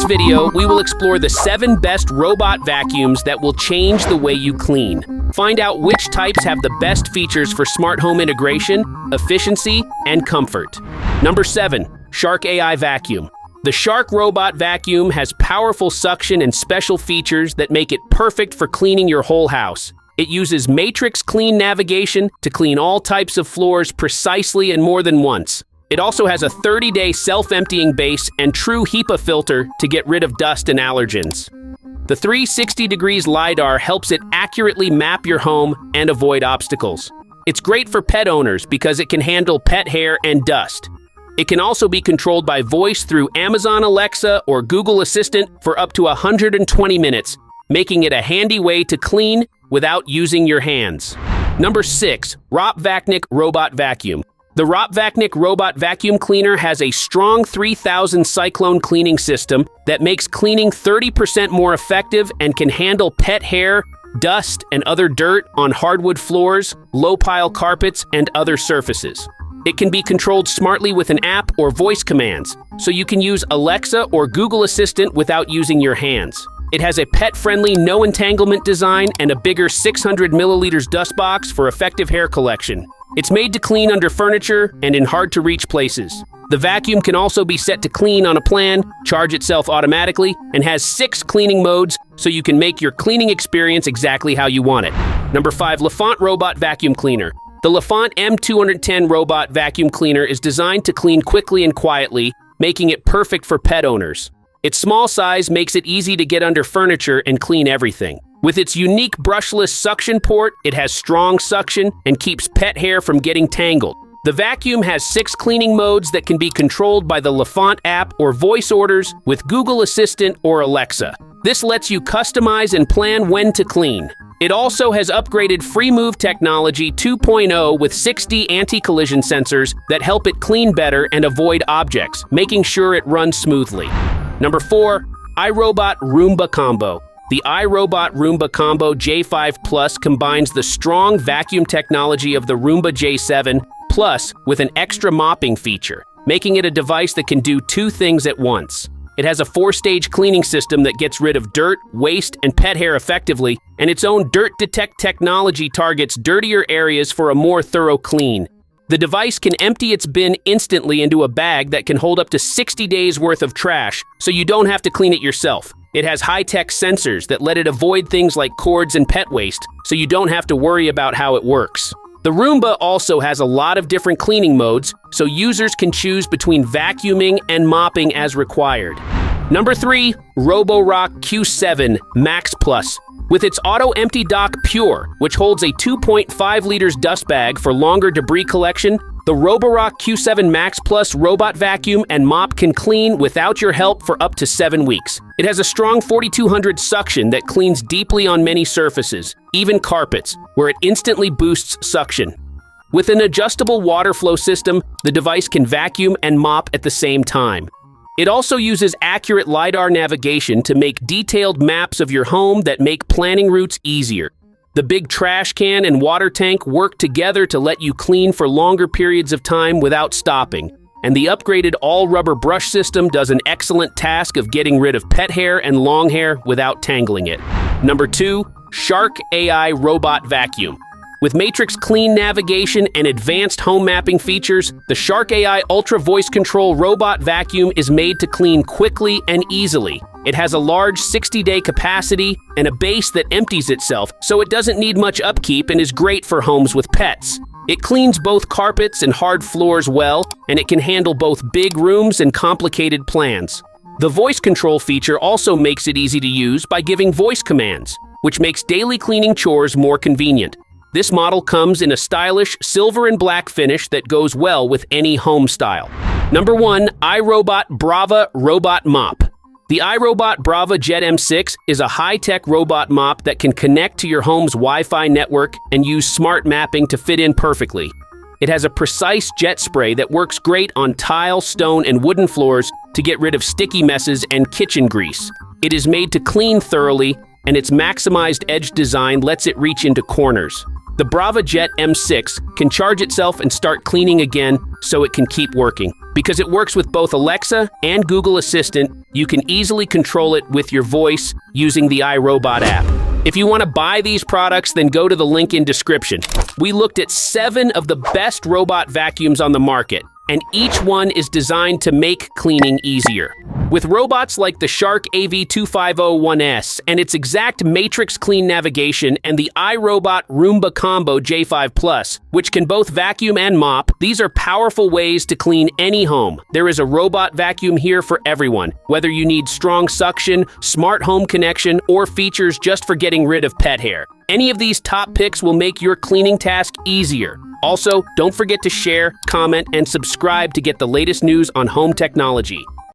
video, we will explore the 7 best robot vacuums that will change the way you clean. Find out which types have the best features for smart home integration, efficiency, and comfort. Number 7. Shark AI Vacuum. The Shark Robot Vacuum has powerful suction and special features that make it perfect for cleaning your whole house. It uses matrix clean navigation to clean all types of floors precisely and more than once. It also has a 30-day self-emptying base and true HEPA filter to get rid of dust and allergens. The 360 degrees LiDAR helps it accurately map your home and avoid obstacles. It's great for pet owners because it can handle pet hair and dust. It can also be controlled by voice through Amazon Alexa or Google Assistant for up to 120 minutes, making it a handy way to clean without using your hands. Number 6. ROPVACNIC Robot Vacuum. The ROPVACNIC Robot Vacuum Cleaner has a strong 3000 cyclone cleaning system that makes cleaning 30% more effective and can handle pet hair, dust, and other dirt on hardwood floors, low-pile carpets, and other surfaces. It can be controlled smartly with an app or voice commands, so you can use Alexa or Google Assistant without using your hands. It has a pet-friendly no entanglement design and a bigger 600 milliliters dust box for effective hair collection. It's made to clean under furniture and in hard-to-reach places. The vacuum can also be set to clean on a plan, charge itself automatically, and has 6 cleaning modes so you can make your cleaning experience exactly how you want it. Number 5. Lefant Robot Vacuum Cleaner. The Lefant M210 Robot Vacuum Cleaner is designed to clean quickly and quietly, making it perfect for pet owners. Its small size makes it easy to get under furniture and clean everything. With its unique brushless suction port, it has strong suction and keeps pet hair from getting tangled. The vacuum has 6 cleaning modes that can be controlled by the Lefant app or voice orders with Google Assistant or Alexa. This lets you customize and plan when to clean. It also has upgraded Free Move Technology 2.0 with 6D anti-collision sensors that help it clean better and avoid objects, making sure it runs smoothly. Number 4. iRobot Roomba Combo. The iRobot Roomba Combo J5 Plus combines the strong vacuum technology of the Roomba J7 Plus with an extra mopping feature, making it a device that can do 2 things at once. It has a 4-stage cleaning system that gets rid of dirt, waste, and pet hair effectively, and its own Dirt Detect technology targets dirtier areas for a more thorough clean. The device can empty its bin instantly into a bag that can hold up to 60 days worth of trash, so you don't have to clean it yourself. It has high-tech sensors that let it avoid things like cords and pet waste, so you don't have to worry about how it works. The Roomba also has a lot of different cleaning modes, so users can choose between vacuuming and mopping as required. Number 3. Roborock Q7 Max Plus. With its Auto Empty Dock Pure, which holds a 2.5 liters dust bag for longer debris collection, the Roborock Q7 Max Plus robot vacuum and mop can clean without your help for up to 7 weeks. It has a strong 4200 suction that cleans deeply on many surfaces, even carpets, where it instantly boosts suction. With an adjustable water flow system, the device can vacuum and mop at the same time. It also uses accurate LiDAR navigation to make detailed maps of your home that make planning routes easier. The big trash can and water tank work together to let you clean for longer periods of time without stopping. And the upgraded all-rubber brush system does an excellent task of getting rid of pet hair and long hair without tangling it. Number 2. Shark AI Robot Vacuum. With matrix clean navigation and advanced home mapping features, the Shark AI Ultra Voice Control Robot Vacuum is made to clean quickly and easily. It has a large 60-day capacity and a base that empties itself, so it doesn't need much upkeep and is great for homes with pets. It cleans both carpets and hard floors well, and it can handle both big rooms and complicated plans. The voice control feature also makes it easy to use by giving voice commands, which makes daily cleaning chores more convenient. This model comes in a stylish silver and black finish that goes well with any home style. Number 1. iRobot Braava Robot Mop. The iRobot Braava Jet M6 is a high-tech robot mop that can connect to your home's Wi-Fi network and use smart mapping to fit in perfectly. It has a precise jet spray that works great on tile, stone, and wooden floors to get rid of sticky messes and kitchen grease. It is made to clean thoroughly, and its maximized edge design lets it reach into corners. The Braava Jet M6 can charge itself and start cleaning again so it can keep working. Because it works with both Alexa and Google Assistant, you can easily control it with your voice using the iRobot app. If you want to buy these products, then go to the link in description. We looked at 7 of the best robot vacuums on the market, and each one is designed to make cleaning easier. With robots like the Shark AV2501S and its exact matrix clean navigation and the iRobot Roomba Combo J5 Plus, which can both vacuum and mop, these are powerful ways to clean any home. There is a robot vacuum here for everyone, whether you need strong suction, smart home connection, or features just for getting rid of pet hair. Any of these top picks will make your cleaning task easier. Also, don't forget to share, comment, and subscribe to get the latest news on home technology.